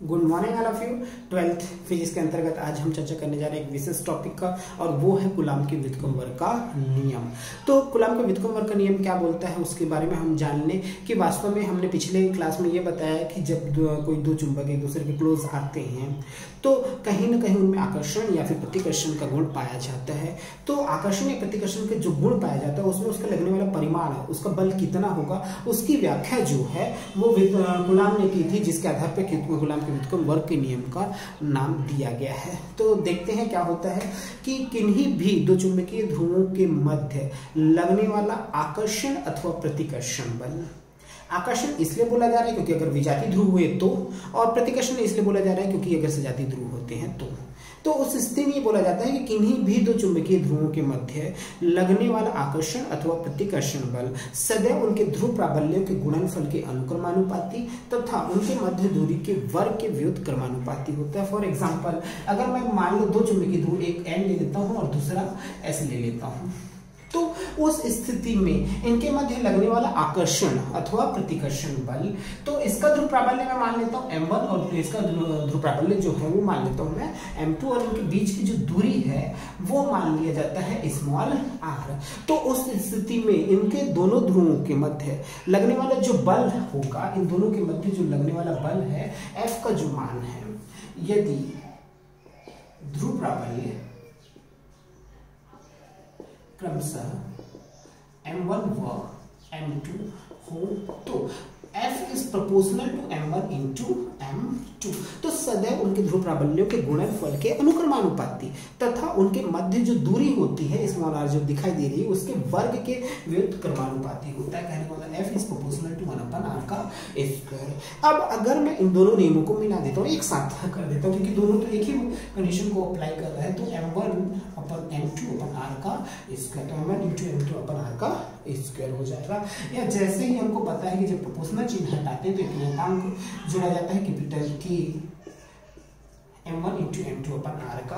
Good morning all of you. 12th physics के अंतर्गत आज हम चर्चा करने जा रहे हैं एक विशेष टॉपिक का, और वो है कूलाम के व्युत्क्रमण का नियम। तो कूलाम का व्युत्क्रमण का नियम क्या बोलता है उसके बारे में हम जान लें कि वास्तव में हमने पिछले क्लास में ये बताया कि जब कोई दो चुंबक एक दूसरे के क्लोज आते हैं तो कहीं ना कहीं उनमें आकर्षण या फिर प्रतिकर्षण का गुण पाया जाता है। तो आकर्षण या प्रतिकर्षण के जो गुण पाया जाता है उसमें उसका लगने वाला परिमाण है, उसका बल कितना होगा, उसकी व्याख्या जो है वो कूलाम ने की थी, जिसके आधार पर कूलाम के व्युत्क्रमण के नियम का नाम दिया गया है। तो देखते हैं क्या होता है कि किन्हीं भी दो चुंबकीय ध्रुवों के मध्य लगने वाला आकर्षण अथवा प्रतिकर्षण बल। आकर्षण इसलिए बोला जा रहा है क्योंकि अगर विजातीय ध्रुव हुए तो, और प्रतिकर्षण इसलिए बोला जा रहा है क्योंकि अगर सजातीय ध्रुव होते हैं तो उस स्थिति में बोला जाता है कि किन्हीं भी दो चुंबकीय ध्रुवों के मध्य लगने वाला आकर्षण अथवा प्रतिकर्षण बल सदैव उनके ध्रुव प्राबल्यों के गुणनफल के अनुक्रमानुपाती तथा उनके मध्य दूरी के वर्ग के व्युत्क्रमानुपाती होता है। फॉर एग्जाम्पल, अगर मैं मान लो दो चुंबकीय ध्रुव, एक N ले लेता हूं और दूसरा S ले लेता हूं, तो उस स्थिति में इनके मध्य लगने वाला आकर्षण अथवा प्रतिकर्षण बल, तो इसका ध्रुव प्राबल्य मैं मान लेता हूं M1 और इसका ध्रुव प्राबल्य जो है वो मान लेता हूं मैं M2, और इनके बीच की जो दूरी है वो मान लिया जाता है स्मॉल r। तो उस स्थिति में इनके दोनों ध्रुवों के मध्य लगने वाला जो बल होगा, इन दोनों के मध्य जो लगने वाला बल है F का जो मान है, यदि ध्रुव प्राबल्य क्रमशः M1 व M2 हो तो F is proportional to M1 into M2। तो सदैव उनके ध्रुव प्राबल्यों के गुणनफल के अनुक्रमानुपाती तथा उनके मध्य जो दूरी होती है स्मॉल r जो दिखाई दे रही है उसके वर्ग के व्युत्क्रमानुपाती होता है। कहने का मतलब F is proportional to 1/r का स्क्वायर। अब अगर मैं इन दोनों नियमों को मिला देता हूँ, एक साथ कर देता हूँ, क्योंकि दोनों तो एक ही कंडीशन को अप्लाई कर रहा है, तो M1/M2/r का स्क्वायर, तो M1 इंटू M2/r का स्क्वायर हो जाएगा। या जैसे ही हमको पता है कि जब प्रोपोर्शनल चिन्ह हटाते हैं तो एक नियतांक जोड़ा जाता है capital K M1 into M2/r का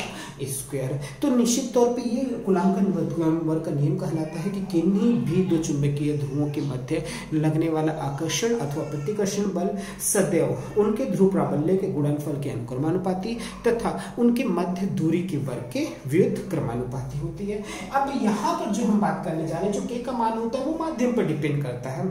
स्क्वायर। तो निश्चित तौर पे ये कूलाम का व्युत्क्रमण का नियम कहलाता है कि किन्हीं भी दो चुंबकीय ध्रुवों के मध्य लगने वाला आकर्षण अथवा प्रतिकर्षण बल सदैव उनके ध्रुव प्राबल्य के गुणनफल के अनुक्रमानुपाती तथा उनके मध्य दूरी के वर्ग के व्युत्क्रमानुपाती होती है। अब यहाँ पर जो हम बात करने जा रहे हैं, जो K का मान होता है वो माध्यम पर डिपेंड करता है।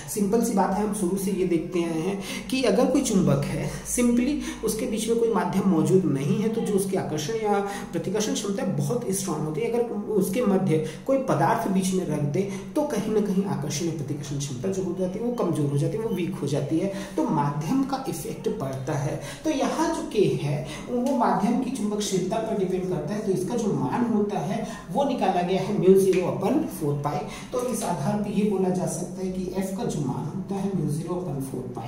सिंपल सी बात है, हम शुरू से ये देखते आए हैं कि अगर कोई चुंबक है, सिंपली उसके बीच में कोई माध्यम मौजूद नहीं है, तो जो उसकी आकर्षण या प्रतिकर्षण क्षमता है बहुत स्ट्रांग होती है। अगर उसके मध्य कोई पदार्थ बीच में रख दे तो कहीं ना कहीं आकर्षण या प्रतिकर्षण क्षमता जो हो जाती है वो कमजोर हो जाती है, वो वीक हो जाती है, तो माध्यम का इफेक्ट पड़ता है। तो यहाँ जो K है वो माध्यम की चुंबकशीलता पर डिपेंड करता है, तो इसका जो मान होता है वो निकाला गया है μ0/4π। तो इस आधार पर ये बोला जा सकता है कि F का जो मान होता है μ0/4π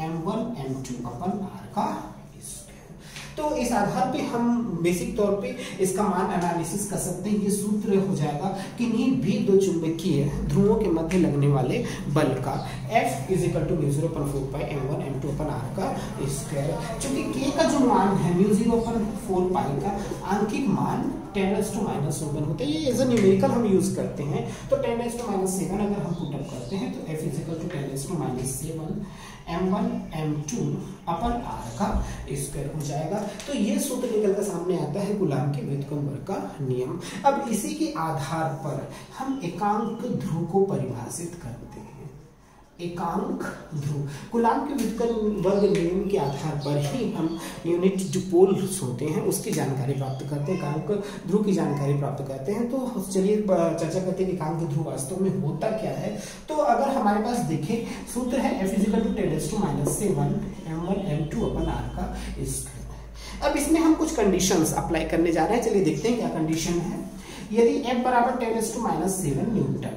M1 M2/r का स्क्वायर। तो इस आधार पे हम बेसिक तौर पे इसका मान एनालिसिस कर सकते हैं। ये सूत्र हो जाएगा किन्हीं भी दो चुंबकीय ध्रुवों के मध्य लगने वाले बल का F is equal to μ0/4π M1 M2/r का स्क्वायर। चूंकि K का जो मान है μ0/4π का आंकिक मान 10⁻⁻⁴ होता है। ये एज अ न्यूमेरिकल हम यूज करते हैं, तो 10⁻⁷ अगर हम पुट अप करते हैं तो F is equal to 10⁻⁷ M1 M2/r का स्क्वायर हो जाएगा। तो ये सूत्र निकल कर सामने आता है कूलाम के व्युत्क्रमण का नियम। अब इसी के आधार पर हम एकांक ध्रुव को परिभाषित करते हैं। एकांक ध्रुव कूलाम के व्युत्क्रमण नियम के आधार पर ही हम यूनिट जो पोल्स होते हैं उसकी जानकारी प्राप्त करते हैं, एकांक ध्रुव की जानकारी प्राप्त करते हैं। तो चलिए चर्चा करते हैं एकांक ध्रुव वास्तव में होता क्या है। तो अगर हमारे पास देखें सूत्र है F is equal to 10⁻⁷ M1 M2/r का स्क्वायर। अब इसमें हम कुछ कंडीशंस अप्लाई करने जा रहे हैं, चलिए देखते हैं क्या कंडीशन है। यदि F बराबर 10⁻⁷ न्यूटन,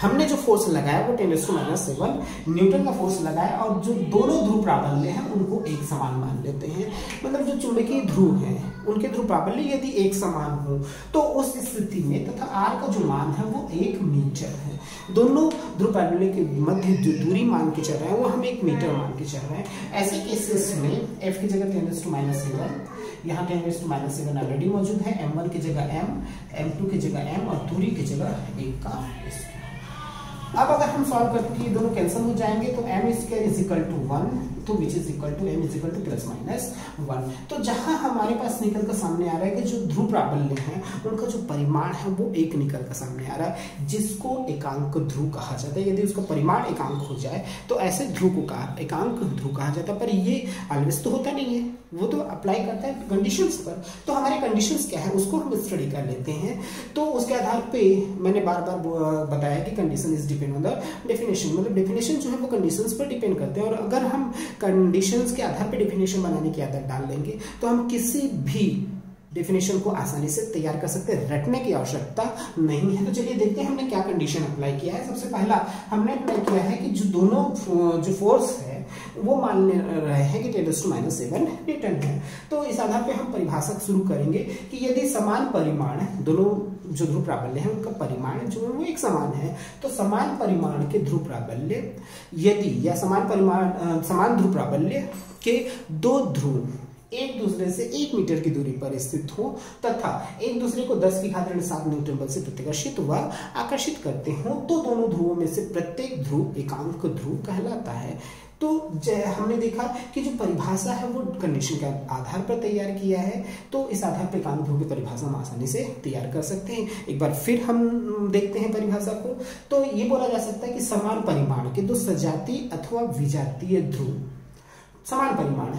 हमने जो फोर्स लगाया वो 10⁻⁷ न्यूटन का फोर्स लगाया, और जो दोनों ध्रुव प्राबल्य हैं उनको एक समान मान लेते हैं। मतलब जो चुंबकीय ध्रुव हैं उनके ध्रुव प्राबल्य यदि एक समान हो तो उस स्थिति में तथा r का जो मान है वो 1 मीटर है। दोनों ध्रुव प्राबल्य के मध्य जो दूरी मान के चल रहे हैं वो हम 1 मीटर मान के चल रहे हैं। ऐसे केसेस में F की जगह 10⁻⁷, यहाँ 10⁻⁷ ऑलरेडी मौजूद है, M1 की जगह M, M2 की जगह M और दूरी की जगह 1 का स्क्वायर। अब अगर हम सॉल्व करके ये दोनों कैंसिल हो जाएंगे तो m square is equal to 1, तो which is equal to m is equal to plus minus 1। तो जहां हमारे पास निकल कर सामने आ रहा है कि जो ध्रुव प्राबल्य है उनका जो परिमाण है वो एक निकल कर सामने आ रहा है, जिसको एकांक ध्रुव कहा जाता है। यदि उसका परिमाण एकांक हो जाए तो ऐसे ध्रुव को एकांक ध्रुव कहा जाता है। पर ये ऑलवेज तो होता नहीं है, वो तो अप्लाई करता है कंडीशंस पर। तो हमारे कंडीशंस क्या है उसको हम स्टडी कर लेते हैं। तो उसके आधार पे मैंने बार बार बताया कि condition is depend on the definition, मतलब डेफिनेशन जो है वो कंडीशंस पर डिपेंड करते हैं। और अगर हम कंडीशंस के आधार पर डेफिनेशन बनाने की आदत डाल लेंगे तो हम किसी भी डेफिनेशन को आसानी से तैयार कर सकते हैं, रटने की आवश्यकता नहीं है। तो चलिए देखते हैं हमने क्या कंडीशन अप्लाई किया है। सबसे पहला हमने अप्लाई किया है कि जो दोनों जो फोर्स है वो मान रहे हैं कि 10⁻⁷ न्यूटन है। तो इस आधार पे हम परिभाषा शुरू करेंगे कि यदि समान परिमाण दोनों जो ध्रुव प्राबल्य है उनका परिमाण जो है वो एक समान है, तो समान परिमाण के ध्रुव प्राबल्य यदि या समान ध्रुव प्राबल्य के दो ध्रुव एक दूसरे से 1 मीटर की दूरी पर स्थित हो तथा एक दूसरे को 10⁻⁷ न्यूटन बल से प्रतिकर्षित व आकर्षित करते हो, तो दोनों ध्रुवों में से प्रत्येक ध्रुव एकांक ध्रुव कहलाता है। तो हमने देखा कि जो परिभाषा है वो कंडीशन के आधार पर तैयार किया है, तो इस आधार पर एकांक ध्रुव की परिभाषा हम आसानी से तैयार कर सकते हैं। एक बार फिर हम देखते हैं परिभाषा को। तो ये बोला जा सकता है कि समान परिमाण के दो सजातीय अथवा विजातीय ध्रुव, समान परिमाण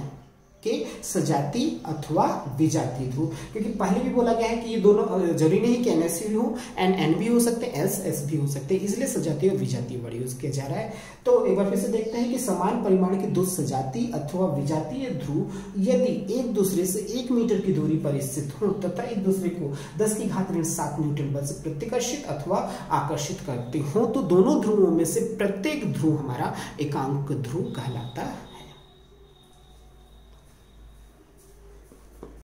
के सजातीय अथवा विजातीय ध्रुव, क्योंकि पहले भी बोला गया है कि ये दोनों जरूरी नहीं कि NS भी हो, N भी हो सकते हैं, S भी हो सकते हैं, इसलिए सजातीय और विजातीय वर्ड यूज किया जा रहा है। तो एक बार फिर से देखते हैं कि समान परिमाण के दो सजातीय अथवा विजातीय ध्रुव यदि एक दूसरे से 1 मीटर की दूरी पर स्थित हो तथा एक दूसरे को 10⁻⁷ न्यूटन बल से प्रतिकर्षित अथवा आकर्षित करते हो, तो दोनों ध्रुवों में से प्रत्येक ध्रुव हमारा एकांक ध्रुव कहलाता